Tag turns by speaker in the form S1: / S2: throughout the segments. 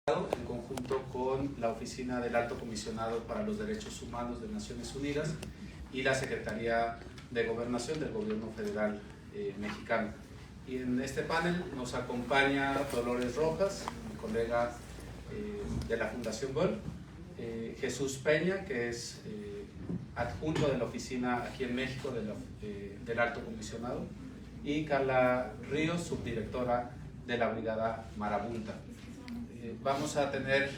S1: en conjunto con la Oficina del Alto Comisionado para los Derechos Humanos de Naciones Unidas y la Secretaría de Gobernación del Gobierno Federal mexicano. Y en este panel nos acompaña Dolores Rojas, mi colega de la Fundación GOL, Jesús Peña, que es adjunto de la oficina aquí en México del Alto Comisionado, y Carla Ríos, subdirectora de la Brigada Marabunta. Vamos a tener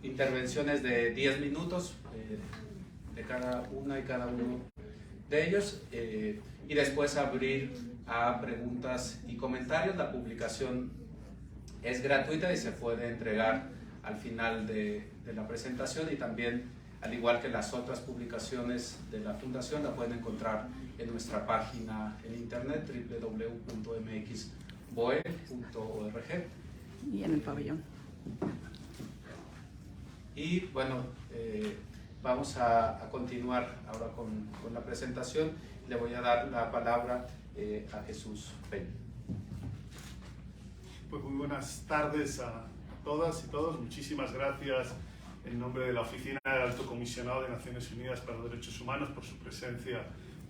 S1: intervenciones de 10 minutos de cada una y cada uno de ellos, y después abrir a preguntas y comentarios. La publicación es gratuita y se puede entregar al final de la presentación, y también, al igual que las otras publicaciones de la Fundación, la pueden encontrar en nuestra página en internet www.mxboe.org
S2: y en el pabellón.
S1: Y bueno, vamos a continuar ahora con la presentación. Le voy a dar la palabra a Jesús Peña.
S3: Pues muy buenas tardes a todas y todos. Muchísimas gracias en nombre de la Oficina del Alto Comisionado de Naciones Unidas para los Derechos Humanos por su presencia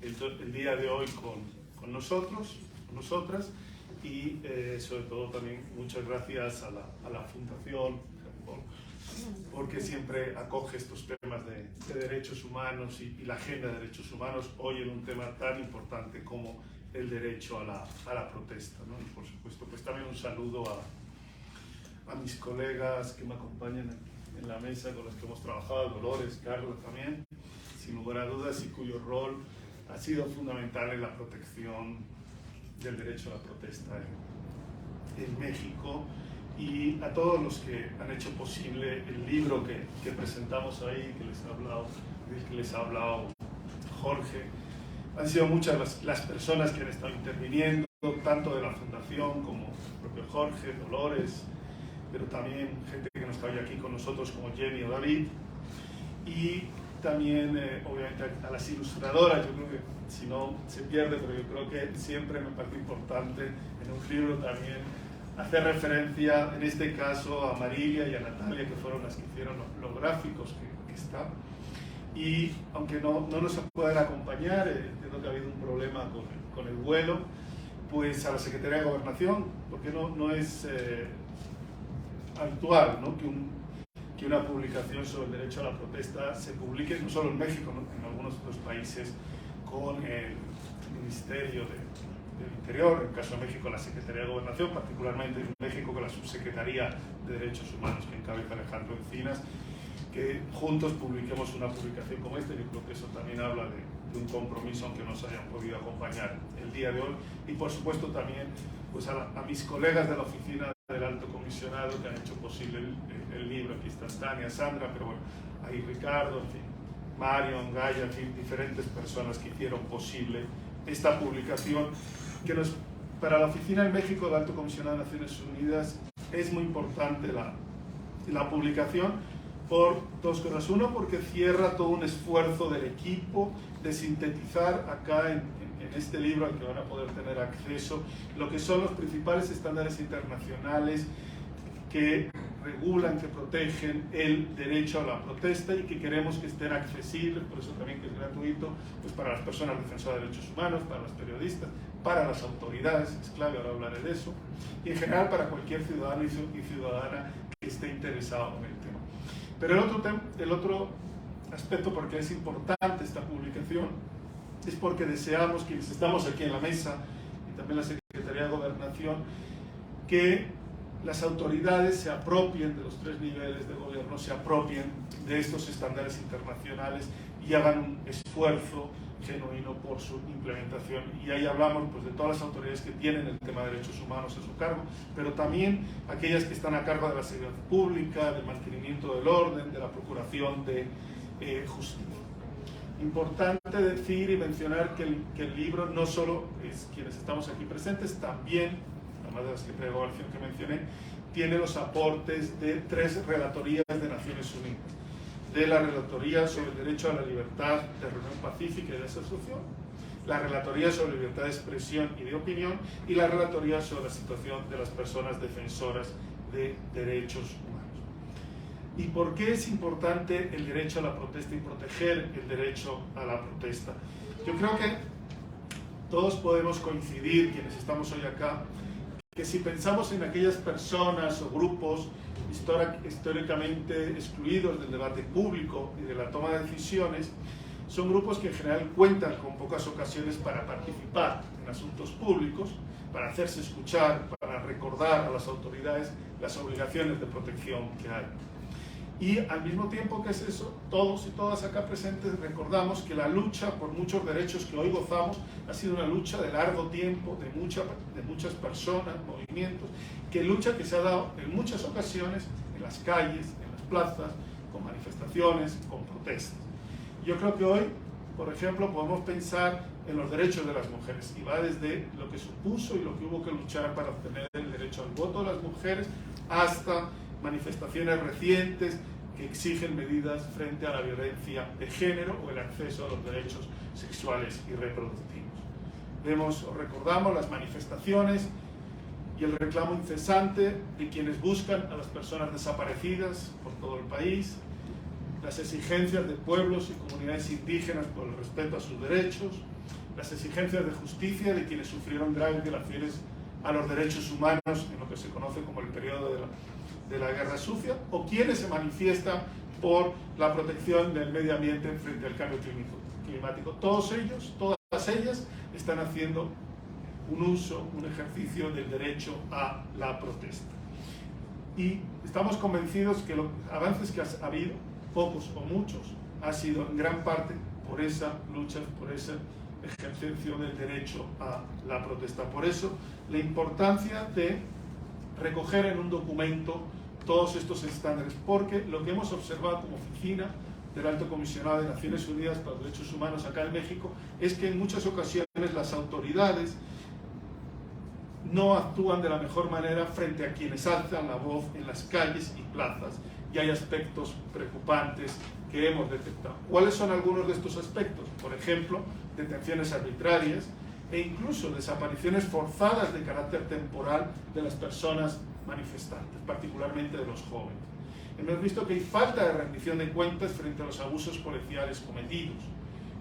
S3: el día de hoy con nosotros, con nosotras, y sobre todo también muchas gracias a la Fundación porque siempre acoge estos temas de derechos humanos y la agenda de derechos humanos hoy en un tema tan importante como el derecho a la protesta, ¿no? Y por supuesto, pues también un saludo a mis colegas que me acompañan en la mesa, con los que hemos trabajado, Dolores, Carla también, sin lugar a dudas, y cuyo rol ha sido fundamental en la protección del derecho a la protesta en México, y a todos los que han hecho posible el libro que presentamos ahí, del que les ha hablado Jorge. Han sido muchas las personas que han estado interviniendo, tanto de la Fundación como el propio Jorge, Dolores, pero también gente que no está hoy aquí con nosotros como Jenny o David, y también obviamente a las ilustradoras. Yo creo que si no se pierde, pero yo creo que siempre me parece importante en un libro también hacer referencia, en este caso, a Marilia y a Natalia, que fueron las que hicieron los gráficos que están. Y aunque no nos pueden acompañar, entiendo que ha habido un problema con el vuelo, pues a la Secretaría de Gobernación, porque no es habitual, ¿no?, que una publicación sobre el derecho a la protesta se publique, no solo en México, ¿no?, en algunos otros países, con el Ministerio del Interior, en el caso de México la Secretaría de Gobernación, particularmente en México con la Subsecretaría de Derechos Humanos que encabeza Alejandro Encinas, que juntos publiquemos una publicación como esta. Yo creo que eso también habla de un compromiso, aunque no nos hayan podido acompañar el día de hoy. Y por supuesto también pues a mis colegas de la Oficina del Alto Comisionado que han hecho posible el libro. Aquí está Tania, Sandra, pero bueno, ahí Ricardo, en fin, Marion, Gaia, en fin, diferentes personas que hicieron posible esta publicación, que para la Oficina en México del Alto Comisionado de Naciones Unidas es muy importante la publicación por dos cosas. Uno, porque cierra todo un esfuerzo del equipo de sintetizar acá en este libro al que van a poder tener acceso lo que son los principales estándares internacionales que regulan, que protegen el derecho a la protesta y que queremos que estén accesibles, por eso también que es gratuito, pues para las personas defensoras de derechos humanos, para los periodistas, para las autoridades, es clave, ahora hablaré de eso, y en general para cualquier ciudadano y ciudadana que esté interesado en el tema. Pero el otro aspecto por qué es importante esta publicación es porque deseamos, quienes estamos aquí en la mesa y también la Secretaría de Gobernación, que las autoridades se apropien de los tres niveles de gobierno, se apropien de estos estándares internacionales y hagan un esfuerzo genuino por su implementación. Y ahí hablamos pues de todas las autoridades que tienen el tema de derechos humanos a su cargo, pero también aquellas que están a cargo de la seguridad pública, del mantenimiento del orden, de la procuración de justicia. Importante decir y mencionar que el libro no solo es quienes estamos aquí presentes, también, además de la Secretaría de Gobernación que mencioné, tiene los aportes de 3 relatorías de Naciones Unidas. De la Relatoría sobre el Derecho a la Libertad de Reunión Pacífica y de Asociación, la Relatoría sobre Libertad de Expresión y de Opinión, y la Relatoría sobre la situación de las personas defensoras de derechos humanos. ¿Y por qué es importante el derecho a la protesta y proteger el derecho a la protesta? Yo creo que todos podemos coincidir, quienes estamos hoy acá, que si pensamos en aquellas personas o grupos históricamente excluidos del debate público y de la toma de decisiones, son grupos que en general cuentan con pocas ocasiones para participar en asuntos públicos, para hacerse escuchar, para recordar a las autoridades las obligaciones de protección que hay. Y al mismo tiempo que es eso, todos y todas acá presentes recordamos que la lucha por muchos derechos que hoy gozamos ha sido una lucha de largo tiempo, de muchas personas, movimientos, que se ha dado en muchas ocasiones en las calles, en las plazas, con manifestaciones, con protestas. Yo creo que hoy, por ejemplo, podemos pensar en los derechos de las mujeres, y va desde lo que supuso y lo que hubo que luchar para obtener el derecho al voto de las mujeres hasta manifestaciones recientes que exigen medidas frente a la violencia de género o el acceso a los derechos sexuales y reproductivos. Recordamos las manifestaciones y el reclamo incesante de quienes buscan a las personas desaparecidas por todo el país, las exigencias de pueblos y comunidades indígenas por el respeto a sus derechos, las exigencias de justicia de quienes sufrieron graves violaciones a los derechos humanos en lo que se conoce como el periodo de la Guerra Sucia, o quienes se manifiestan por la protección del medio ambiente frente al cambio climático. Todos ellos, todas ellas, están haciendo un ejercicio del derecho a la protesta. Y estamos convencidos que los avances que ha habido, pocos o muchos, ha sido en gran parte por esa lucha, por ese ejercicio del derecho a la protesta. Por eso, la importancia de recoger en un documento todos estos estándares, porque lo que hemos observado como oficina del Alto Comisionado de Naciones Unidas para los Derechos Humanos acá en México es que en muchas ocasiones las autoridades no actúan de la mejor manera frente a quienes alzan la voz en las calles y plazas, y hay aspectos preocupantes que hemos detectado. ¿Cuáles son algunos de estos aspectos? Por ejemplo, detenciones arbitrarias e incluso desapariciones forzadas de carácter temporal de las personas manifestantes, particularmente de los jóvenes. Hemos visto que hay falta de rendición de cuentas frente a los abusos policiales cometidos.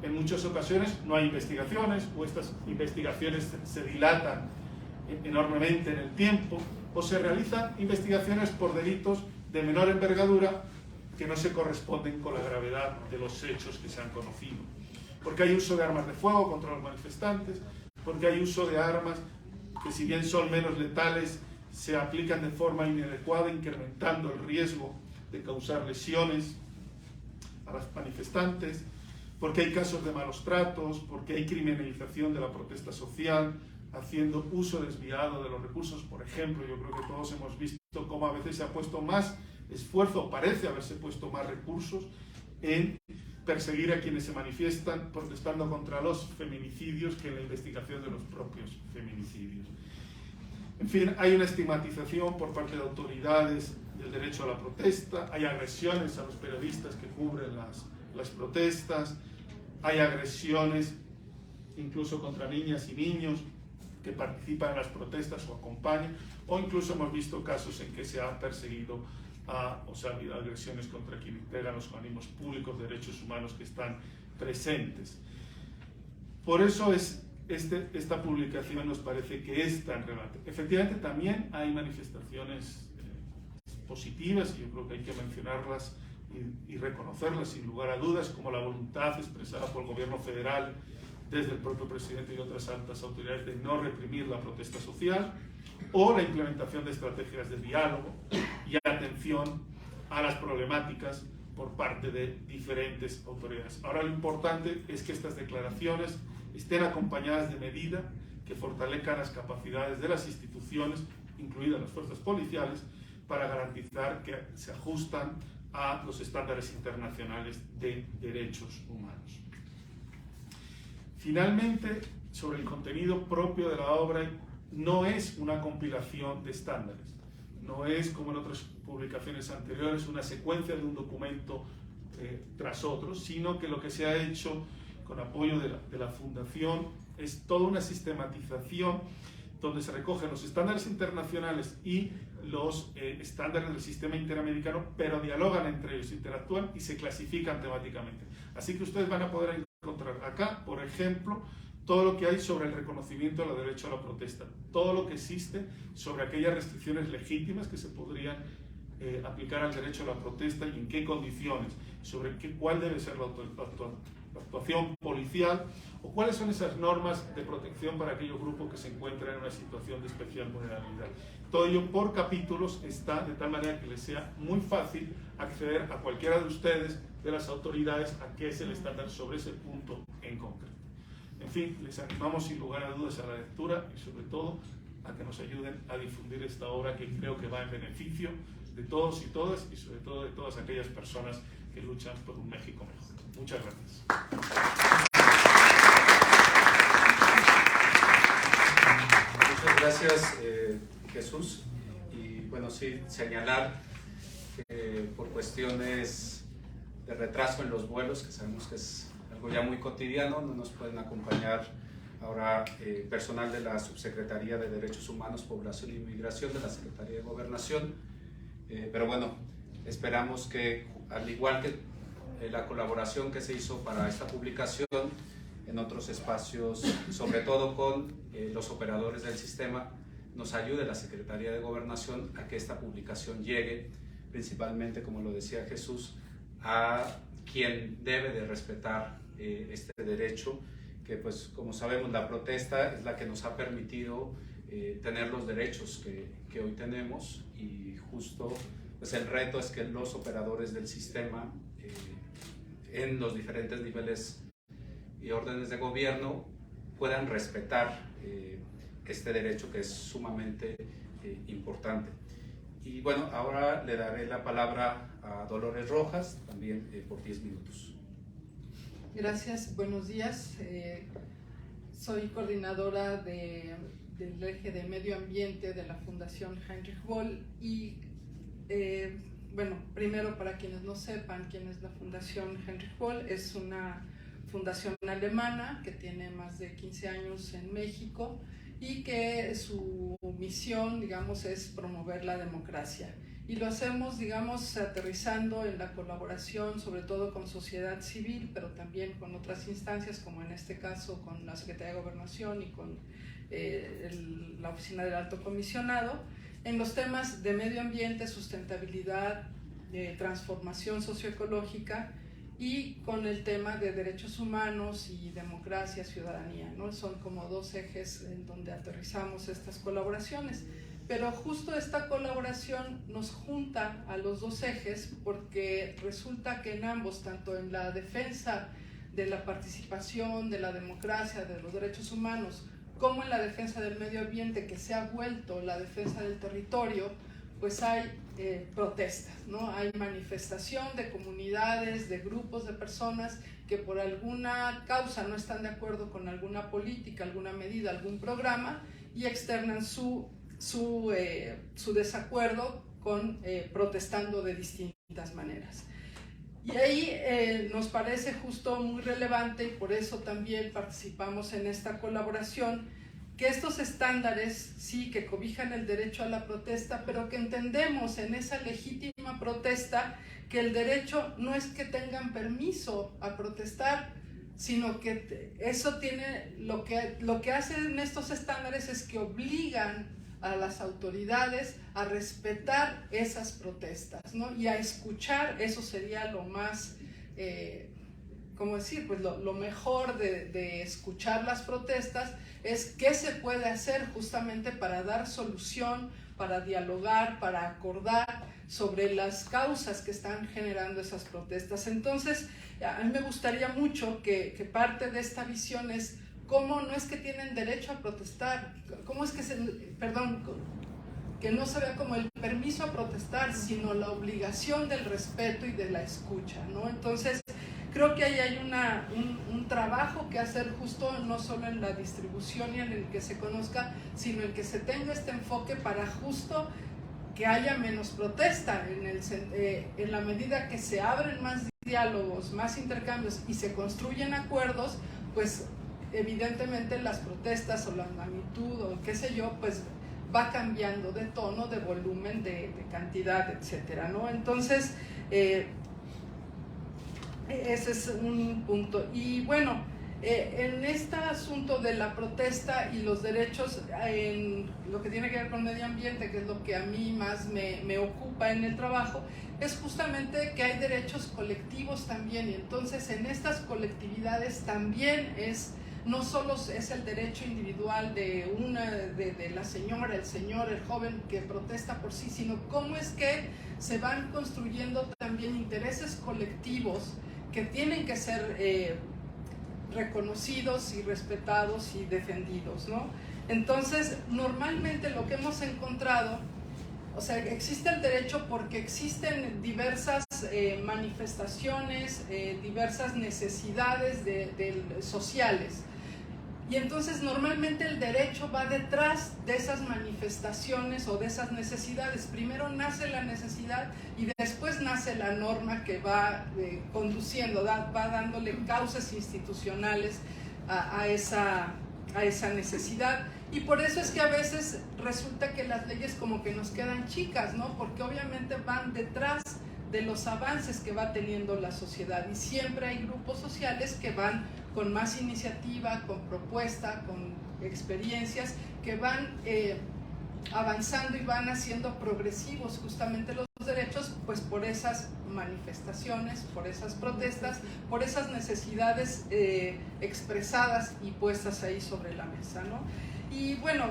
S3: En muchas ocasiones no hay investigaciones, o estas investigaciones se dilatan enormemente en el tiempo, o se realizan investigaciones por delitos de menor envergadura que no se corresponden con la gravedad de los hechos que se han conocido. Porque hay uso de armas de fuego contra los manifestantes, porque hay uso de armas que, si bien son menos letales, se aplican de forma inadecuada, incrementando el riesgo de causar lesiones a los manifestantes, porque hay casos de malos tratos, porque hay criminalización de la protesta social, haciendo uso desviado de los recursos. Por ejemplo, yo creo que todos hemos visto cómo a veces se ha puesto más esfuerzo, parece haberse puesto más recursos en perseguir a quienes se manifiestan protestando contra los feminicidios que en la investigación de los propios feminicidios. En fin, hay una estigmatización por parte de autoridades del derecho a la protesta, hay agresiones a los periodistas que cubren las protestas, hay agresiones incluso contra niñas y niños que participan en las protestas o acompañan, o incluso hemos visto casos en que se ha perseguido o sea, ha habido agresiones contra quienes integran los organismos públicos de derechos humanos que están presentes. Por eso esta publicación nos parece que es tan relevante. Efectivamente, también hay manifestaciones positivas, y yo creo que hay que mencionarlas y reconocerlas sin lugar a dudas, como la voluntad expresada por el gobierno federal desde el propio presidente y otras altas autoridades de no reprimir la protesta social, o la implementación de estrategias de diálogo y atención a las problemáticas por parte de diferentes autoridades. Ahora, lo importante es que estas declaraciones estén acompañadas de medidas que fortalezcan las capacidades de las instituciones, incluidas las fuerzas policiales, para garantizar que se ajustan a los estándares internacionales de derechos humanos. Finalmente, sobre el contenido propio de la obra, no es una compilación de estándares, no es, como en otras publicaciones anteriores, una secuencia de un documento tras otro, sino que lo que se ha hecho con apoyo de la Fundación es toda una sistematización donde se recogen los estándares internacionales y los estándares del sistema interamericano, pero dialogan entre ellos, interactúan y se clasifican temáticamente. Así que ustedes van a poder encontrar acá, por ejemplo, todo lo que hay sobre el reconocimiento del derecho a la protesta, todo lo que existe sobre aquellas restricciones legítimas que se podrían aplicar al derecho a la protesta y en qué condiciones, sobre cuál debe ser la actuación policial o cuáles son esas normas de protección para aquellos grupos que se encuentran en una situación de especial vulnerabilidad. Todo ello por capítulos está de tal manera que les sea muy fácil acceder a cualquiera de ustedes, de las autoridades, a qué es el estándar sobre ese punto en concreto. En fin, les animamos sin lugar a dudas a la lectura y sobre todo a que nos ayuden a difundir esta obra que creo que va en beneficio de todos y todas y sobre todo de todas aquellas personas que luchan por un México mejor. Muchas gracias.
S1: Muchas gracias, Jesús. Y bueno, sí, señalar que por cuestiones de retraso en los vuelos, que sabemos que es algo ya muy cotidiano, no nos pueden acompañar ahora personal de la Subsecretaría de Derechos Humanos, Población e Inmigración de la Secretaría de Gobernación, pero bueno, esperamos que al igual que la colaboración que se hizo para esta publicación en otros espacios, sobre todo con los operadores del sistema, nos ayude la Secretaría de Gobernación a que esta publicación llegue principalmente, como lo decía Jesús, a quien debe de respetar este derecho, que pues como sabemos la protesta es la que nos ha permitido tener los derechos que hoy tenemos, y justo pues el reto es que los operadores del sistema en los diferentes niveles y órdenes de gobierno puedan respetar este derecho que es sumamente importante. Y bueno, ahora le daré la palabra a Dolores Rojas, también por 10 minutos.
S2: Gracias, buenos días. Soy coordinadora del eje de medio ambiente de la Fundación Heinrich Böll y bueno, primero para quienes no sepan quién es la Fundación Heinrich Böll, es una fundación alemana que tiene más de 15 años en México y que su misión, digamos, es promover la democracia. Y lo hacemos, digamos, aterrizando en la colaboración, sobre todo con sociedad civil, pero también con otras instancias, como en este caso con la Secretaría de Gobernación y con la Oficina del Alto Comisionado, en los temas de medio ambiente, sustentabilidad, transformación socioecológica y con el tema de derechos humanos y democracia, ciudadanía, ¿no? Son como dos ejes en donde aterrizamos estas colaboraciones. Pero justo esta colaboración nos junta a los dos ejes porque resulta que en ambos, tanto en la defensa de la participación, de la democracia, de los derechos humanos, como en la defensa del medio ambiente, que se ha vuelto la defensa del territorio, pues hay protestas, ¿no? Hay manifestación de comunidades, de grupos de personas que por alguna causa no están de acuerdo con alguna política, alguna medida, algún programa y externan su desacuerdo con protestando de distintas maneras. Y ahí nos parece justo muy relevante, y por eso también participamos en esta colaboración, que estos estándares sí que cobijan el derecho a la protesta, pero que entendemos en esa legítima protesta que el derecho no es que tengan permiso a protestar, sino que eso tiene, lo que hacen estos estándares es que obligan a las autoridades a respetar esas protestas, ¿no? Y a escuchar. Eso sería lo más, ¿cómo decir? Pues lo mejor de escuchar las protestas es qué se puede hacer justamente para dar solución, para dialogar, para acordar sobre las causas que están generando esas protestas. Entonces, a mí me gustaría mucho que parte de esta visión es cómo no es que tienen derecho a protestar, cómo es que que no se vea como el permiso a protestar, sino la obligación del respeto y de la escucha, ¿no? Entonces, creo que ahí hay un trabajo que hacer justo no solo en la distribución y en el que se conozca, sino en que se tenga este enfoque para justo que haya menos protesta, en la medida que se abren más diálogos, más intercambios y se construyen acuerdos, pues evidentemente las protestas o la magnitud o qué sé yo, pues va cambiando de tono, de volumen, de cantidad, etcétera, ¿no? Entonces, ese es un punto. Y bueno, en este asunto de la protesta y los derechos, en lo que tiene que ver con medio ambiente, que es lo que a mí más me ocupa en el trabajo, es justamente que hay derechos colectivos también, y entonces en estas colectividades también no solo es el derecho individual de la señora, el señor, el joven que protesta por sí, sino cómo es que se van construyendo también intereses colectivos que tienen que ser reconocidos y respetados y defendidos, ¿no? Entonces, normalmente lo que hemos encontrado, o sea, existe el derecho porque existen diversas manifestaciones, diversas necesidades sociales. Y entonces normalmente el derecho va detrás de esas manifestaciones o de esas necesidades. Primero nace la necesidad y después nace la norma que va conduciendo, va dándole cauces institucionales a esa necesidad. Y por eso es que a veces resulta que las leyes como que nos quedan chicas, ¿no? Porque obviamente van detrás de los avances que va teniendo la sociedad, y siempre hay grupos sociales que van con más iniciativa, con propuesta, con experiencias, que van avanzando y van haciendo progresivos justamente los derechos, pues por esas manifestaciones, por esas protestas, por esas necesidades expresadas y puestas ahí sobre la mesa, ¿no? Y bueno,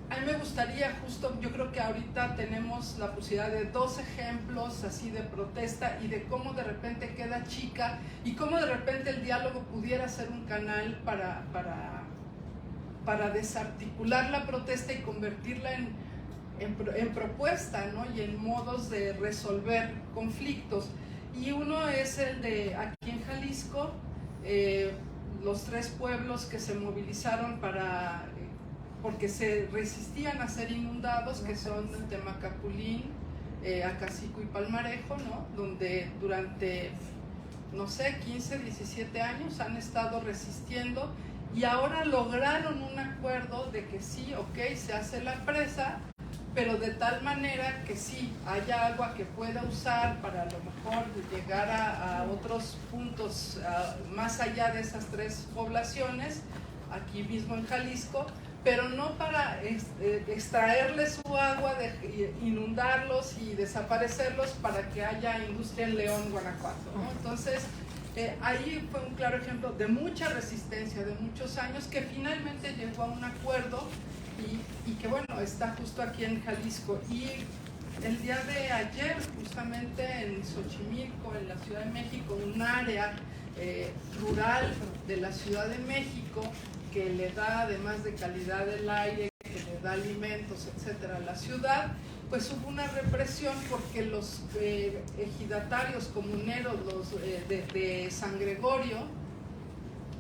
S2: a mí me gustaría justo, yo creo que ahorita tenemos la posibilidad de 2 ejemplos así de protesta y de cómo de repente queda chica y cómo de repente el diálogo pudiera ser un canal para desarticular la protesta y convertirla en propuesta, ¿no? Y en modos de resolver conflictos. Y uno es el de aquí en Jalisco, los 3 pueblos que se movilizaron porque se resistían a ser inundados, que son Temacapulín, Acacico y Palmarejo, ¿no? Donde durante, no sé, 15, 17 años han estado resistiendo y ahora lograron un acuerdo de que sí, ok, se hace la presa, pero de tal manera que sí haya agua que pueda usar para a lo mejor llegar a otros puntos más allá de esas 3 poblaciones, aquí mismo en Jalisco, pero no para extraerles su agua, inundarlos y desaparecerlos para que haya industria en León, Guanajuato, ¿no? Entonces, ahí fue un claro ejemplo de mucha resistencia, de muchos años, que finalmente llegó a un acuerdo y que, bueno, está justo aquí en Jalisco. Y el día de ayer, justamente en Xochimilco, en la Ciudad de México, un área rural de la Ciudad de México, que le da, además de calidad del aire, que le da alimentos, etcétera, a la ciudad, pues hubo una represión porque los ejidatarios comuneros, los de San Gregorio,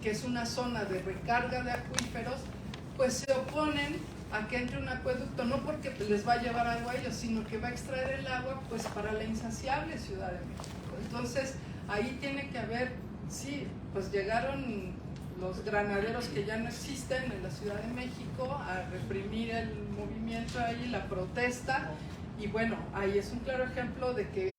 S2: que es una zona de recarga de acuíferos, pues se oponen a que entre un acueducto, no porque les va a llevar agua a ellos, sino que va a extraer el agua pues para la insaciable Ciudad de México. Entonces, ahí tiene que haber, sí, pues llegaron los granaderos que ya no existen en la Ciudad de México a reprimir el movimiento ahí, la protesta, y bueno, ahí es un claro ejemplo de que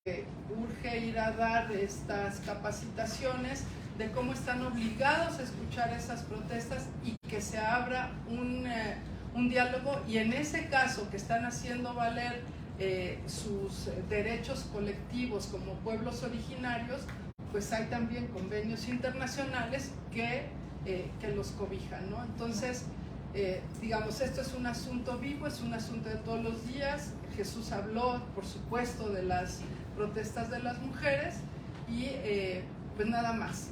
S2: urge ir a dar estas capacitaciones de cómo están obligados a escuchar esas protestas y que se abra un diálogo, y en ese caso que están haciendo valer sus derechos colectivos como pueblos originarios, pues hay también convenios internacionales que los cobijan, ¿no? Entonces, digamos, esto es un asunto vivo, es un asunto de todos los días. Jesús habló, por supuesto, de las protestas de las mujeres y pues nada más.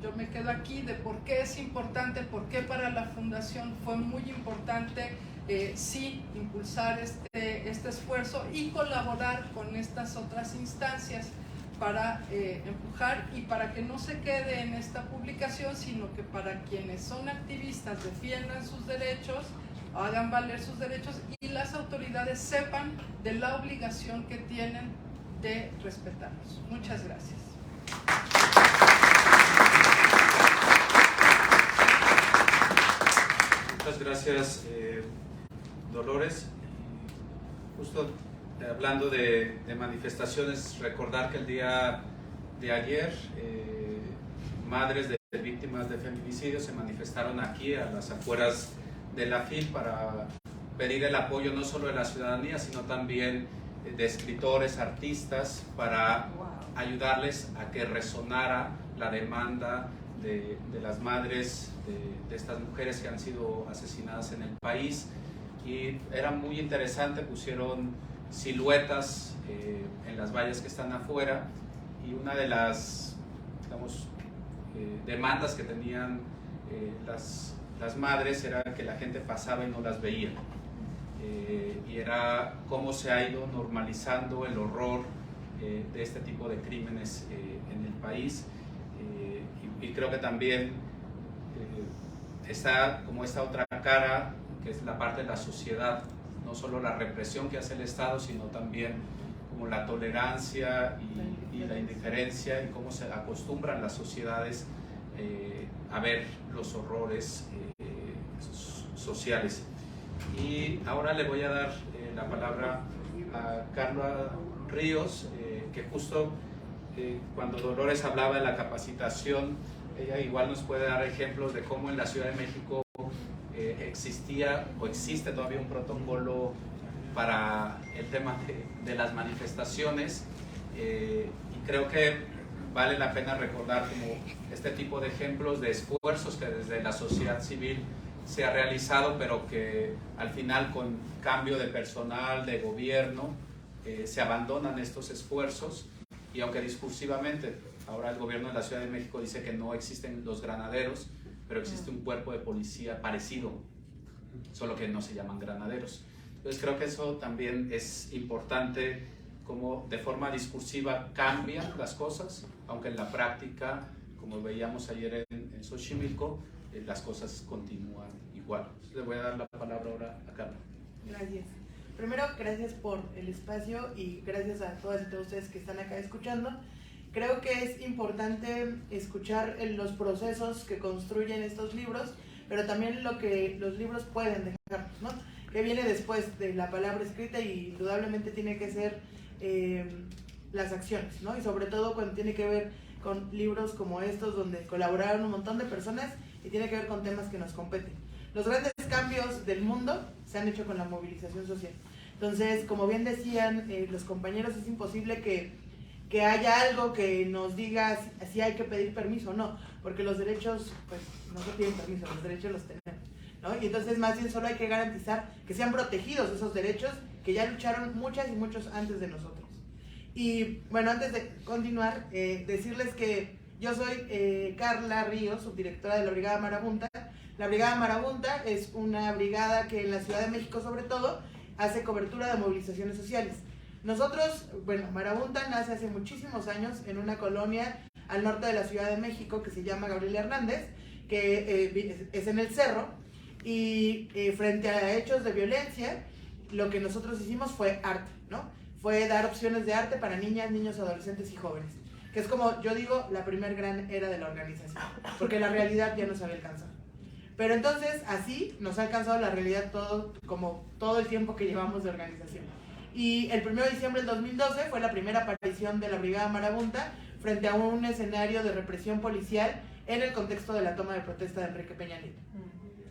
S2: Yo me quedo aquí de por qué es importante, por qué para la Fundación fue muy importante sí impulsar este esfuerzo y colaborar con estas otras instancias para empujar y para que no se quede en esta publicación, sino que para quienes son activistas defiendan sus derechos, hagan valer sus derechos y las autoridades sepan de la obligación que tienen de respetarlos. Muchas gracias.
S1: Muchas gracias, Dolores. Justo hablando de manifestaciones, recordar que el día de ayer madres de víctimas de feminicidio se manifestaron aquí a las afueras de la FIL para pedir el apoyo no solo de la ciudadanía, sino también de escritores, artistas, para ayudarles a que resonara la demanda de las madres de estas mujeres que han sido asesinadas en el país. Y era muy interesante, pusieron siluetas en las vallas que están afuera, y una de las, digamos, demandas que tenían las madres era que la gente pasaba y no las veía, y era cómo se ha ido normalizando el horror de este tipo de crímenes en el país, y creo que también está como esta otra cara, que es la parte de la sociedad, no solo la represión que hace el Estado, sino también como la tolerancia y la indiferencia, y cómo se acostumbran las sociedades a ver los horrores sociales. Y ahora le voy a dar la palabra a Carla Ríos, que justo cuando Dolores hablaba de la capacitación, ella igual nos puede dar ejemplos de cómo en la Ciudad de México existía o existe todavía un protocolo para el tema de las manifestaciones, y creo que vale la pena recordar como este tipo de ejemplos de esfuerzos que desde la sociedad civil se ha realizado, pero que al final con cambio de personal, de gobierno, se abandonan estos esfuerzos, y aunque discursivamente ahora el gobierno de la Ciudad de México dice que no existen los granaderos, pero existe un cuerpo de policía parecido, solo que no se llaman granaderos. Entonces creo que eso también es importante, como de forma discursiva cambian las cosas, aunque en la práctica, como veíamos ayer en Xochimilco, las cosas continúan igual. Entonces, le voy a dar la palabra ahora a Carla.
S4: Gracias. Primero, gracias por el espacio y gracias a todas y todos ustedes que están acá escuchando. Creo que es importante escuchar los procesos que construyen estos libros, pero también lo que los libros pueden dejarnos, ¿no? Que viene después de la palabra escrita, y indudablemente tiene que ser las acciones, ¿no? Y sobre todo cuando tiene que ver con libros como estos, donde colaboraron un montón de personas y tiene que ver con temas que nos competen. Los grandes cambios del mundo se han hecho con la movilización social. Entonces, como bien decían los compañeros, es imposible que haya algo que nos diga si hay que pedir permiso o no, porque los derechos, pues, no se piden permiso, los derechos los tenemos, ¿no? Y entonces más bien solo hay que garantizar que sean protegidos esos derechos que ya lucharon muchas y muchos antes de nosotros. Y bueno, antes de continuar, decirles que yo soy Carla Ríos, subdirectora de la Brigada Marabunta. La Brigada Marabunta es una brigada que en la Ciudad de México sobre todo hace cobertura de movilizaciones sociales. Nosotros, bueno, Marabunta nace hace muchísimos años en una colonia al norte de la Ciudad de México que se llama Gabriel Hernández, que es en el Cerro, y frente a hechos de violencia, lo que nosotros hicimos fue arte, ¿no? Fue dar opciones de arte para niñas, niños, adolescentes y jóvenes, que es como yo digo, la primer gran era de la organización, porque la realidad ya nos había alcanzado. Pero entonces, así nos ha alcanzado la realidad todo el tiempo que llevamos de organización. Y el 1 de diciembre del 2012 fue la primera aparición de la Brigada Marabunta frente a un escenario de represión policial en el contexto de la toma de protesta de Enrique Peña Nieto.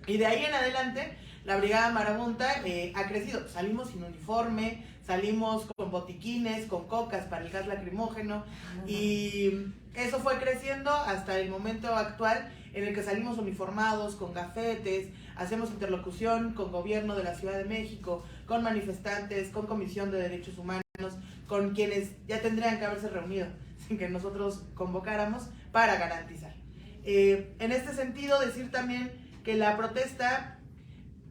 S4: Y de ahí en adelante, la Brigada Marabunta ha crecido. Salimos sin uniforme, salimos con botiquines, con cocas para el gas lacrimógeno, y eso fue creciendo hasta el momento actual en el que salimos uniformados, con gafetes, hacemos interlocución con gobierno de la Ciudad de México, con manifestantes, con Comisión de Derechos Humanos, con quienes ya tendrían que haberse reunido sin que nosotros convocáramos para garantizar. En este sentido, decir también que la protesta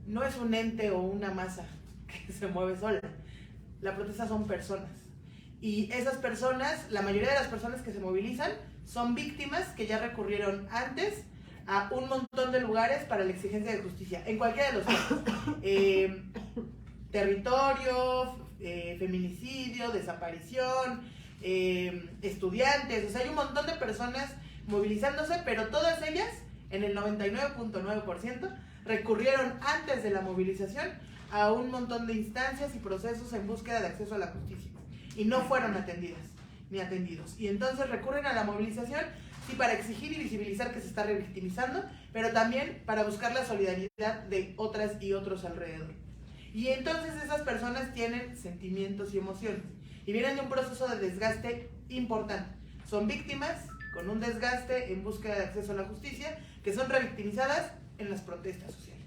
S4: no es un ente o una masa que se mueve sola. La protesta son personas. Y esas personas, la mayoría de las personas que se movilizan, son víctimas que ya recurrieron antes a un montón de lugares para la exigencia de justicia, en cualquiera de los casos. Territorio, feminicidio, desaparición, estudiantes, o sea, hay un montón de personas movilizándose, pero todas ellas, en el 99.9%, recurrieron antes de la movilización a un montón de instancias y procesos en búsqueda de acceso a la justicia y no fueron atendidas ni atendidos. Y entonces recurren a la movilización, sí, para exigir y visibilizar que se está revictimizando, pero también para buscar la solidaridad de otras y otros alrededor. Y entonces esas personas tienen sentimientos y emociones y vienen de un proceso de desgaste importante. Son víctimas con un desgaste en búsqueda de acceso a la justicia, que son revictimizadas en las protestas sociales.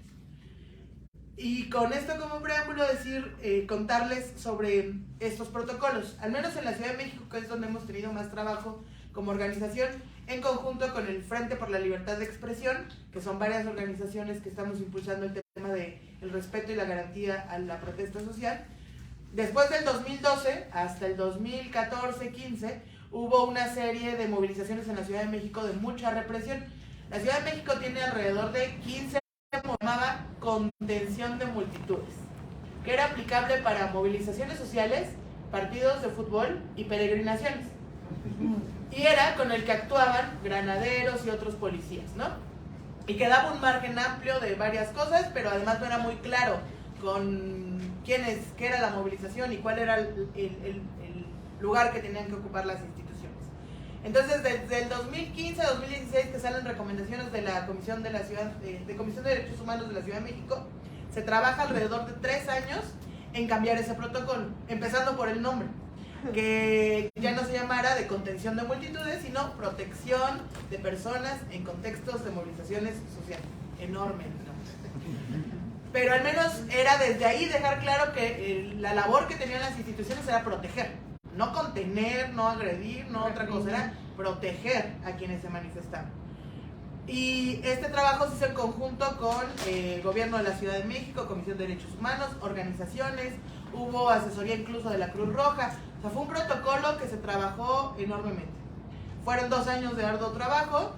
S4: Y con esto como preámbulo contarles sobre estos protocolos, al menos en la Ciudad de México, que es donde hemos tenido más trabajo como organización, en conjunto con el Frente por la Libertad de Expresión, que son varias organizaciones que estamos impulsando el tema del respeto y la garantía a la protesta social. Después del 2012 hasta el 2014-15 hubo una serie de movilizaciones en la Ciudad de México de mucha represión. La Ciudad de México tiene alrededor de 15 que llamaba contención de multitudes, que era aplicable para movilizaciones sociales, partidos de fútbol y peregrinaciones. Y era con el que actuaban granaderos y otros policías, ¿no? Y quedaba un margen amplio de varias cosas, pero además no era muy claro con qué era la movilización y cuál era el lugar que tenían que ocupar las instituciones. Entonces, desde el 2015 a 2016, que salen recomendaciones de la Comisión de Comisión de Derechos Humanos de la Ciudad de México, se trabaja alrededor de 3 años en cambiar ese protocolo, empezando por el nombre, que ya no se llamara de contención de multitudes, sino protección de personas en contextos de movilizaciones sociales. Enorme, ¿no? Pero al menos era desde ahí dejar claro que la labor que tenían las instituciones era proteger, no contener, no agredir, no otra cosa, era proteger a quienes se manifestaban. Y este trabajo se hizo en conjunto con el gobierno de la Ciudad de México, Comisión de Derechos Humanos, organizaciones, hubo asesoría incluso de la Cruz Roja. O sea, fue un protocolo que se trabajó enormemente. Fueron 2 años de arduo trabajo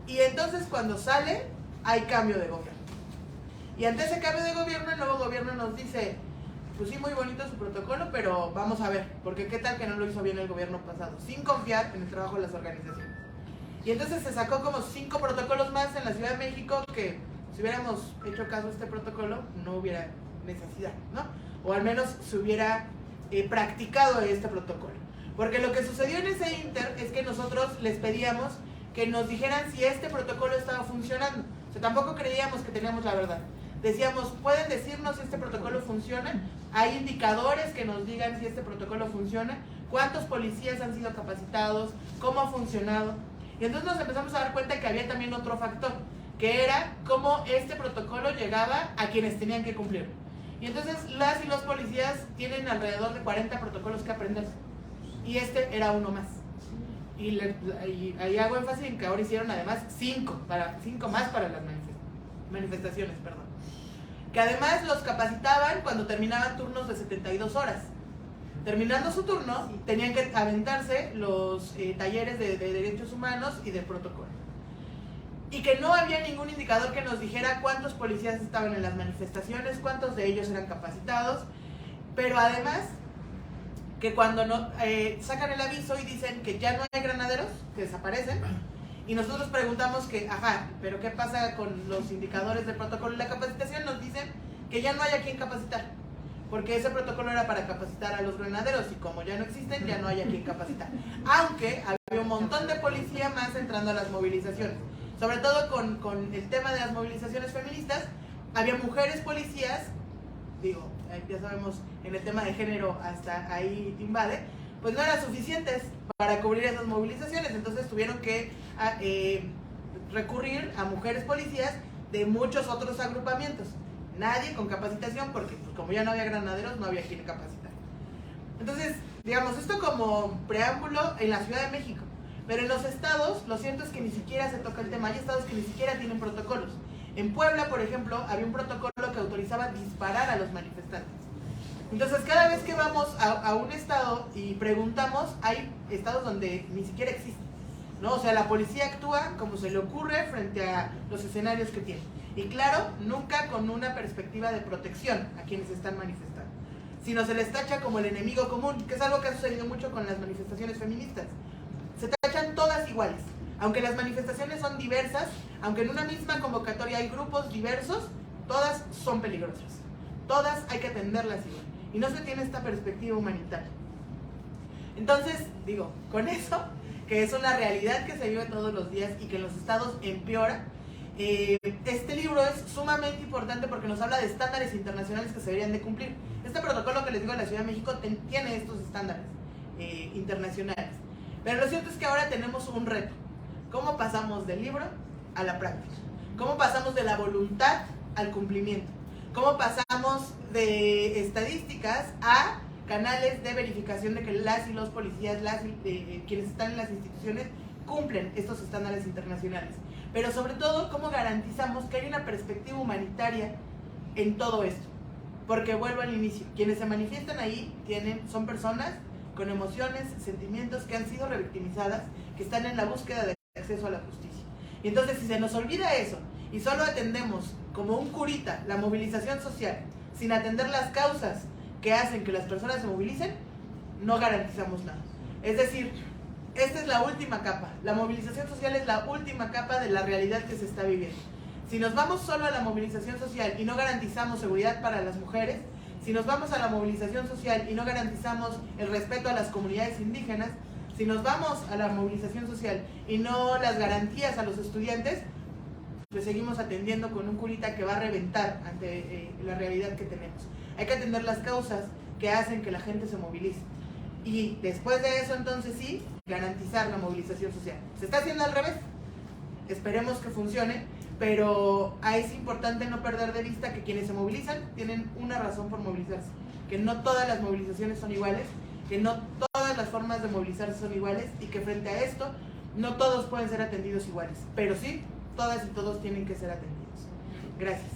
S4: y entonces cuando sale hay cambio de gobierno. Y ante ese cambio de gobierno, el nuevo gobierno nos dice, pues sí, muy bonito su protocolo, pero vamos a ver, porque qué tal que no lo hizo bien el gobierno pasado, sin confiar en el trabajo de las organizaciones. Y entonces se sacó como 5 protocolos más en la Ciudad de México que si hubiéramos hecho caso a este protocolo no hubiera necesidad, ¿no? O al menos se hubiera practicado este protocolo. Porque lo que sucedió en ese inter es que nosotros les pedíamos que nos dijeran si este protocolo estaba funcionando. O sea, tampoco creíamos que teníamos la verdad. Decíamos, ¿pueden decirnos si este protocolo funciona? ¿Hay indicadores que nos digan si este protocolo funciona? ¿Cuántos policías han sido capacitados? ¿Cómo ha funcionado? Y entonces nos empezamos a dar cuenta que había también otro factor, que era cómo este protocolo llegaba a quienes tenían que cumplir. Y entonces las y los policías tienen alrededor de 40 protocolos que aprender. Y este era uno más. Y ahí hago énfasis en que ahora hicieron además 5 más para las manifestaciones, perdón. Que además los capacitaban cuando terminaban turnos de 72 horas. Terminando su turno, tenían que aventarse los talleres de derechos humanos y de protocolo. Y que no había ningún indicador que nos dijera cuántos policías estaban en las manifestaciones, cuántos de ellos eran capacitados, pero además que cuando sacan el aviso y dicen que ya no hay granaderos, que desaparecen, y nosotros preguntamos que, pero ¿qué pasa con los indicadores del protocolo y la capacitación? Nos dicen que ya no hay a quien capacitar, porque ese protocolo era para capacitar a los granaderos y como ya no existen, ya no hay a quien capacitar. Aunque había un montón de policía más entrando a las movilizaciones, sobre todo con el tema de las movilizaciones feministas, había mujeres policías, digo, ya sabemos, en el tema de género hasta ahí invade, pues no eran suficientes para cubrir esas movilizaciones, entonces tuvieron que recurrir a mujeres policías de muchos otros agrupamientos. Nadie con capacitación, porque pues, como ya no había granaderos, no había quien capacitar. Entonces, digamos, esto como preámbulo en la Ciudad de México. Pero en los estados, lo cierto es que ni siquiera se toca el tema. Hay estados que ni siquiera tienen protocolos. En Puebla, por ejemplo, había un protocolo que autorizaba disparar a los manifestantes. Entonces, cada vez que vamos a un estado y preguntamos, hay estados donde ni siquiera existe, ¿no? O sea, la policía actúa como se le ocurre frente a los escenarios que tiene. Y claro, nunca con una perspectiva de protección a quienes están manifestando, sino se les tacha como el enemigo común, que es algo que ha sucedido mucho con las manifestaciones feministas. Se tachan todas iguales, aunque las manifestaciones son diversas, aunque en una misma convocatoria hay grupos diversos, todas son peligrosas, todas hay que atenderlas igual, y no se tiene esta perspectiva humanitaria. Entonces, digo, con eso, que es una realidad que se vive todos los días y que en los estados empeora, este libro es sumamente importante porque nos habla de estándares internacionales que se deberían de cumplir. Este protocolo que les digo de la Ciudad de México tiene estos estándares internacionales. Pero lo cierto es que ahora tenemos un reto. ¿Cómo pasamos del libro a la práctica? ¿Cómo pasamos de la voluntad al cumplimiento? ¿Cómo pasamos de estadísticas a canales de verificación de que las y los policías, quienes están en las instituciones, cumplen estos estándares internacionales? Pero sobre todo, ¿cómo garantizamos que hay una perspectiva humanitaria en todo esto? Porque vuelvo al inicio, quienes se manifiestan ahí son personas con emociones, sentimientos que han sido revictimizadas, que están en la búsqueda de acceso a la justicia. Y entonces, si se nos olvida eso y solo atendemos como un curita la movilización social, sin atender las causas que hacen que las personas se movilicen, no garantizamos nada. Es decir, esta es la última capa. La movilización social es la última capa de la realidad que se está viviendo. Si nos vamos solo a la movilización social y no garantizamos seguridad para las mujeres, si nos vamos a la movilización social y no garantizamos el respeto a las comunidades indígenas, si nos vamos a la movilización social y no las garantías a los estudiantes, pues seguimos atendiendo con un curita que va a reventar ante la realidad que tenemos. Hay que atender las causas que hacen que la gente se movilice. Y después de eso, entonces sí, garantizar la movilización social. Se está haciendo al revés. Esperemos que funcione, pero es importante no perder de vista que quienes se movilizan tienen una razón por movilizarse. Que no todas las movilizaciones son iguales, que no todas las formas de movilizarse son iguales y que frente a esto no todos pueden ser atendidos iguales. Pero sí, todas y todos tienen que ser atendidos. Gracias.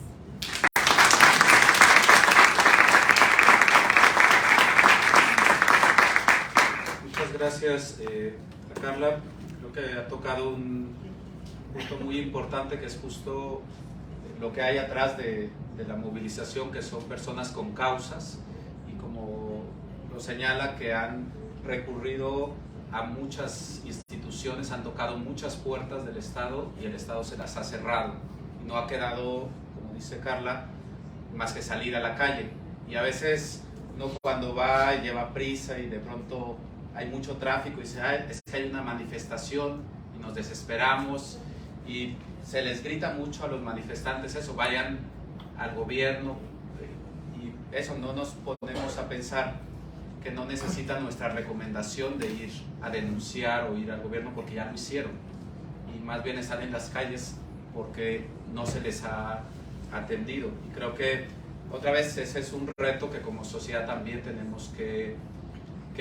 S1: Muchas gracias a Carla. Creo que ha tocado un punto muy importante, que es justo lo que hay atrás de la movilización, que son personas con causas, y como lo señala, que han recurrido a muchas instituciones, han tocado muchas puertas del Estado y el Estado se las ha cerrado. Y no ha quedado, como dice Carla, más que salir a la calle. Y a veces uno cuando va y lleva prisa y de pronto hay mucho tráfico y dice, es que hay una manifestación, y nos desesperamos y se les grita mucho a los manifestantes eso, vayan al gobierno, y eso, no nos ponemos a pensar que no necesitan nuestra recomendación de ir a denunciar o ir al gobierno porque ya lo hicieron, y más bien están en las calles porque no se les ha atendido. Y creo que otra vez ese es un reto que como sociedad también tenemos que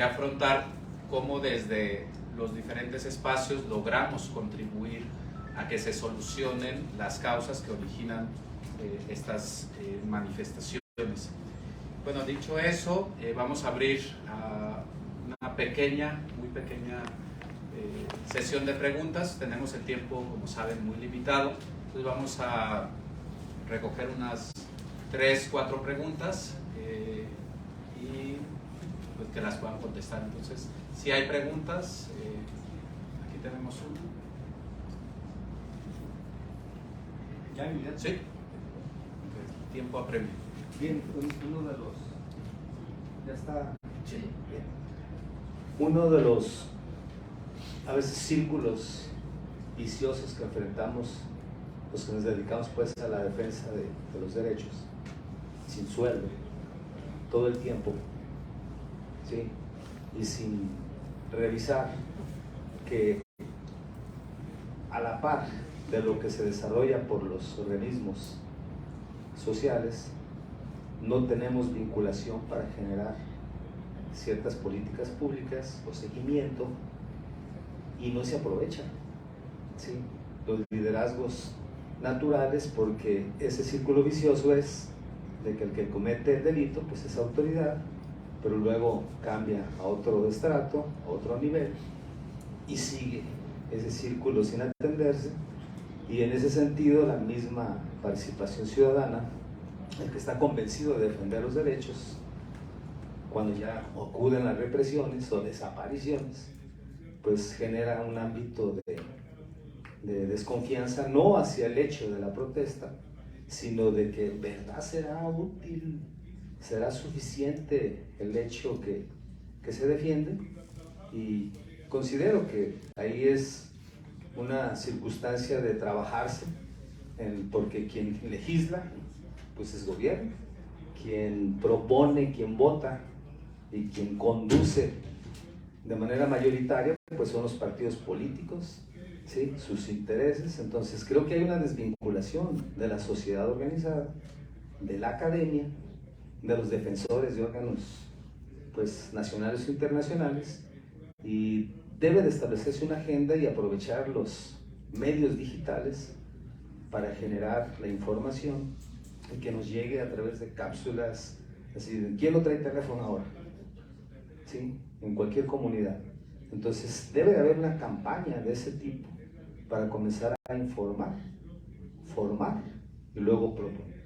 S1: afrontar, cómo desde los diferentes espacios logramos contribuir a que se solucionen las causas que originan estas manifestaciones. Bueno, dicho eso, vamos a abrir una pequeña, muy pequeña sesión de preguntas. Tenemos el tiempo, como saben, muy limitado. Entonces vamos a recoger unas 3-4 preguntas y pues que las puedan contestar. Entonces, si hay preguntas, aquí tenemos una.
S5: ¿Ya, Miguel?
S1: Sí. Tiempo apremio.
S5: Bien, uno de los... Ya está.
S1: Sí.
S5: Bien. Uno de los, a veces, círculos viciosos que enfrentamos los que nos dedicamos pues a la defensa de los derechos, sin sueldo, todo el tiempo, ¿sí? Y sin revisar que a la par de lo que se desarrolla por los organismos sociales, no tenemos vinculación para generar ciertas políticas públicas o seguimiento, y no se aprovechan, ¿sí?, los liderazgos naturales, porque ese círculo vicioso es de que el que comete el delito pues es autoridad, pero luego cambia a otro estrato, a otro nivel, y sigue ese círculo sin atenderse. Y en ese sentido, la misma participación ciudadana, el que está convencido de defender los derechos, cuando ya ocurren las represiones o desapariciones, pues genera un ámbito de desconfianza, no hacia el hecho de la protesta, sino de que en verdad será útil, será suficiente el hecho que se defiende. Y considero que ahí es una circunstancia de trabajarse, porque quien legisla pues es gobierno, quien propone, quien vota y quien conduce de manera mayoritaria pues son los partidos políticos, ¿sí? Sus intereses. Entonces creo que hay una desvinculación de la sociedad organizada, de la academia, de los defensores de órganos pues nacionales o internacionales, y debe de establecerse una agenda y aprovechar los medios digitales para generar la información y que nos llegue a través de cápsulas. Así, ¿quién no trae teléfono ahora? ¿Sí? En cualquier comunidad. Entonces debe de haber una campaña de ese tipo para comenzar a informar, formar y luego proponer.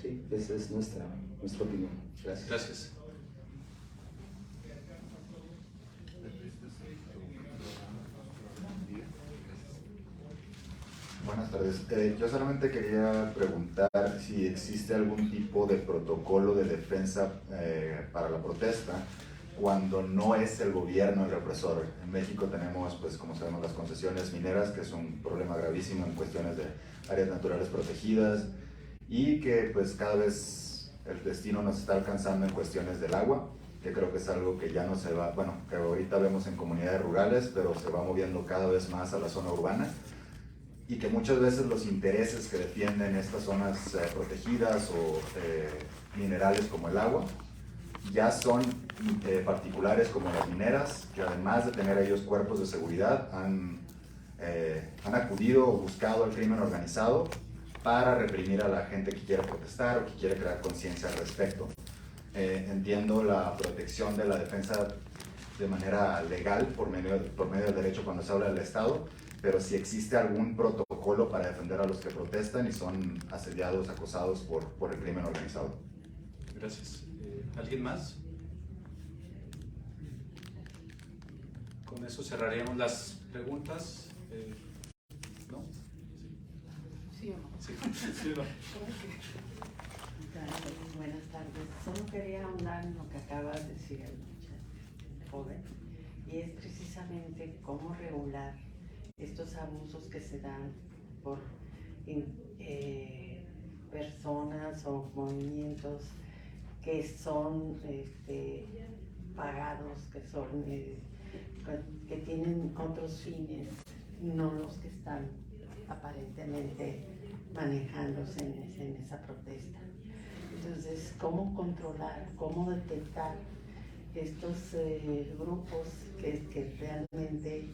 S5: ¿Sí? Esa es nuestra opinión. Gracias.
S1: Gracias.
S6: Buenas tardes. Yo solamente quería preguntar si existe algún tipo de protocolo de defensa para la protesta cuando no es el gobierno el represor. En México tenemos, pues como sabemos, las concesiones mineras, que es un problema gravísimo en cuestiones de áreas naturales protegidas, y que pues cada vez el destino nos está alcanzando en cuestiones del agua, que creo que es algo que ya no se va, bueno, que ahorita vemos en comunidades rurales, pero se va moviendo cada vez más a la zona urbana, y que muchas veces los intereses que defienden estas zonas protegidas o minerales como el agua ya son particulares como las mineras, que además de tener ellos cuerpos de seguridad han acudido o buscado al crimen organizado para reprimir a la gente que quiere protestar o que quiere crear conciencia al respecto. Entiendo la protección de la defensa de manera legal por medio del derecho cuando se habla del Estado, pero si existe algún protocolo para defender a los que protestan y son asediados, acosados por el crimen organizado.
S1: Gracias. ¿Alguien más? Con eso cerraríamos las preguntas. ¿No?
S2: ¿Sí o no?
S1: Sí.
S3: Sí, no.
S7: Buenas tardes. Solo quería ahondar en lo que acaba de decir el joven, y es precisamente cómo regular estos abusos que se dan por personas o movimientos que son pagados, que tienen otros fines, no los que están aparentemente manejándose en esa protesta. Entonces, ¿cómo controlar, cómo detectar estos grupos que realmente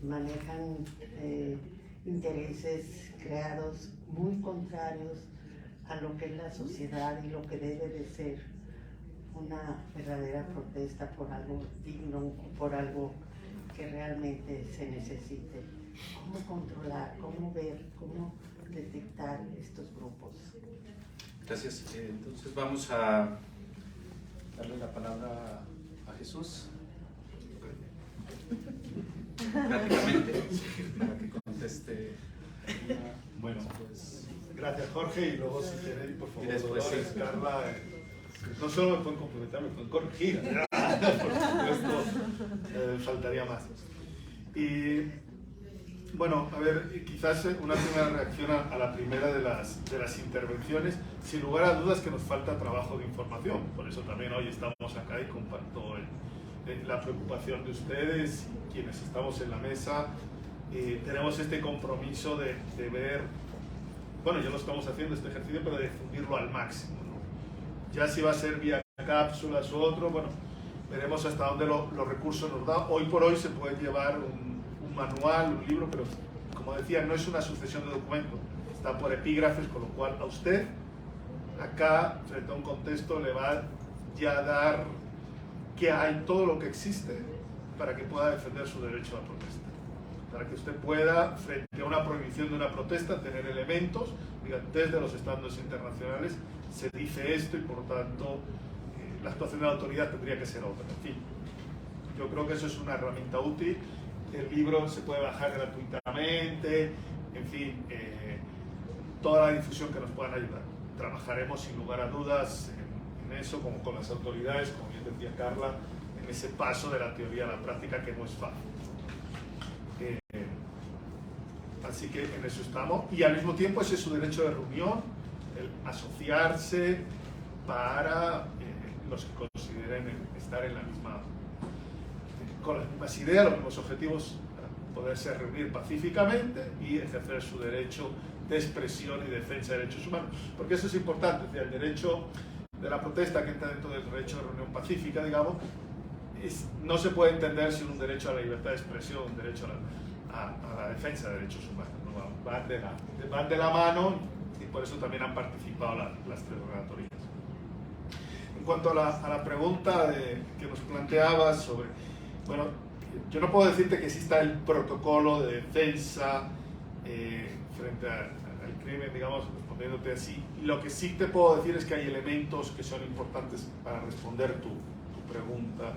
S7: manejan intereses creados muy contrarios a lo que es la sociedad y lo que debe de ser una verdadera protesta por algo digno o por algo que realmente se necesite? ¿Cómo controlar, cómo ver, cómo detectar estos grupos?
S1: Gracias. Entonces vamos a darle la palabra a Jesús prácticamente para que conteste.
S3: Bueno,
S1: Pues,
S3: gracias Jorge, y luego si queréis, por favor,
S1: y después,
S3: Dolores,
S1: sí.
S3: Carla, no solo me pueden complementar, me pueden corregir. Por supuesto, faltaría más. Y bueno, a ver, quizás una primera reacción a la primera de las intervenciones. Sin lugar a dudas que nos falta trabajo de información, por eso también hoy estamos acá y comparto la preocupación de ustedes y quienes estamos en la mesa. Tenemos este compromiso de ver, bueno, ya lo estamos haciendo este ejercicio, pero de difundirlo al máximo, ¿no? Ya si va a ser vía cápsulas u otro, bueno, veremos hasta dónde los recursos nos dan. Hoy por hoy se puede llevar un manual, un libro, pero como decía, no es una sucesión de documentos, está por epígrafes, con lo cual a usted acá, frente a un contexto, le va ya a dar que hay todo lo que existe para que pueda defender su derecho a la protesta, para que usted pueda, frente a una prohibición de una protesta, tener elementos. Diga, desde los estándares internacionales se dice esto y por tanto la actuación de la autoridad tendría que ser otra. En fin, yo creo que eso es una herramienta útil. El libro se puede bajar gratuitamente, en fin, toda la difusión que nos puedan ayudar. Trabajaremos sin lugar a dudas en eso, como con las autoridades, como bien decía Carla, en ese paso de la teoría a la práctica que no es fácil. Así que en eso estamos, y al mismo tiempo ese es su derecho de reunión, el asociarse para los que consideren estar en la misma, con las mismas ideas, los mismos objetivos, poderse reunir pacíficamente y ejercer su derecho de expresión y defensa de derechos humanos, porque eso es importante, es decir, el derecho de la protesta, que entra dentro del derecho de reunión pacífica, digamos, no se puede entender sin un derecho a la libertad de expresión, un derecho a la defensa de derechos humanos, ¿no? Van de la mano, y por eso también han participado las tres relatorías. En cuanto a la pregunta que nos planteabas sobre, bueno, yo no puedo decirte que exista el protocolo de defensa frente al crimen, digamos, respondiéndote así. Lo que sí te puedo decir es que hay elementos que son importantes para responder tu pregunta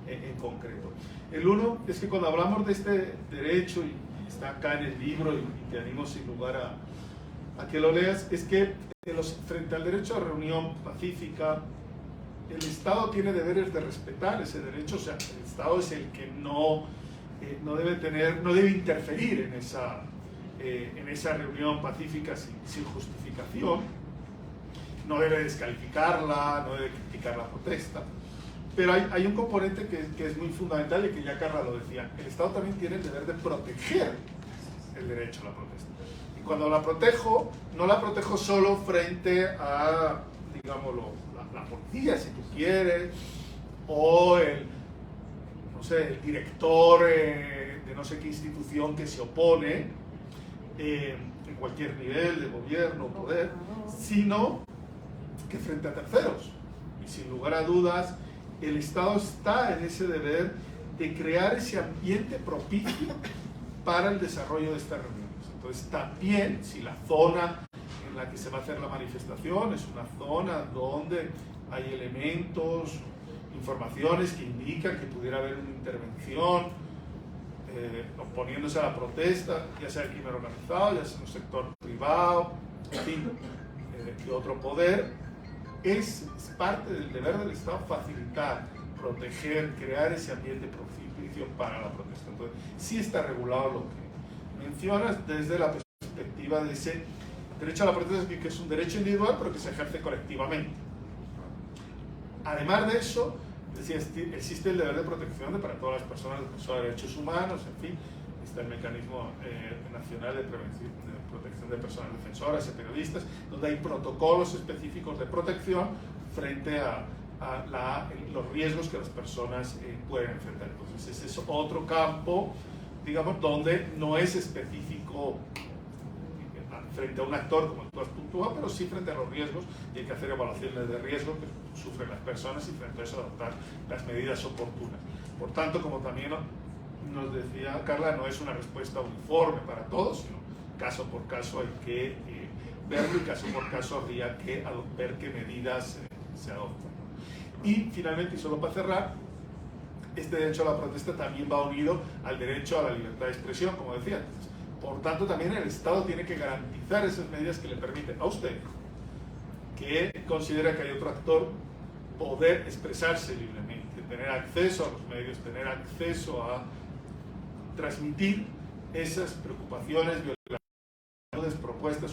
S3: en concreto. El uno es que cuando hablamos de este derecho, y está acá en el libro y te animo sin lugar a que lo leas, es que frente al derecho a reunión pacífica, el Estado tiene deberes de respetar ese derecho. O sea, el Estado es el que no debe interferir en esa reunión pacífica sin justificación, no debe descalificarla, no debe criticar la protesta. Pero hay un componente que es muy fundamental y que ya Carla lo decía. El Estado también tiene el deber de proteger el derecho a la protesta. Y cuando la protejo, no la protejo solo frente a, digámoslo, la policía, si tú quieres, o el director de no sé qué institución que se opone en cualquier nivel de gobierno o poder, sino que frente a terceros. Y sin lugar a dudas, el Estado está en ese deber de crear ese ambiente propicio para el desarrollo de estas reuniones. Entonces, también, si la zona en la que se va a hacer la manifestación es una zona donde hay elementos, informaciones que indican que pudiera haber una intervención oponiéndose a la protesta, ya sea el crimen organizado, ya sea en un sector privado, en fin, de otro poder, es parte del deber del Estado facilitar, proteger, crear ese ambiente propicio para la protesta. Entonces, sí está regulado lo que mencionas desde la perspectiva de ese derecho a la protesta, que es un derecho individual, pero que se ejerce colectivamente. Además de eso, existe el deber de protección para todas las personas defensoras de derechos humanos, en fin, está el mecanismo nacional de protección de personas defensoras y periodistas, donde hay protocolos específicos de protección frente a los riesgos que las personas pueden enfrentar. Entonces, ese es otro campo, digamos, donde no es específico frente a un actor como tú has puntuado, pero sí frente a los riesgos, y hay que hacer evaluaciones de riesgo que sufren las personas y frente a eso adoptar las medidas oportunas. Por tanto, como también nos decía Carla, no es una respuesta uniforme para todos, sino caso por caso hay que verlo, y caso por caso habría que ver qué medidas se adoptan. Y finalmente, y solo para cerrar, este derecho a la protesta también va unido al derecho a la libertad de expresión, como decía antes. Por tanto, también el Estado tiene que garantizar esas medidas que le permiten a usted, que considera que hay otro actor, poder expresarse libremente, tener acceso a los medios, tener acceso a transmitir esas preocupaciones, violaciones, propuestas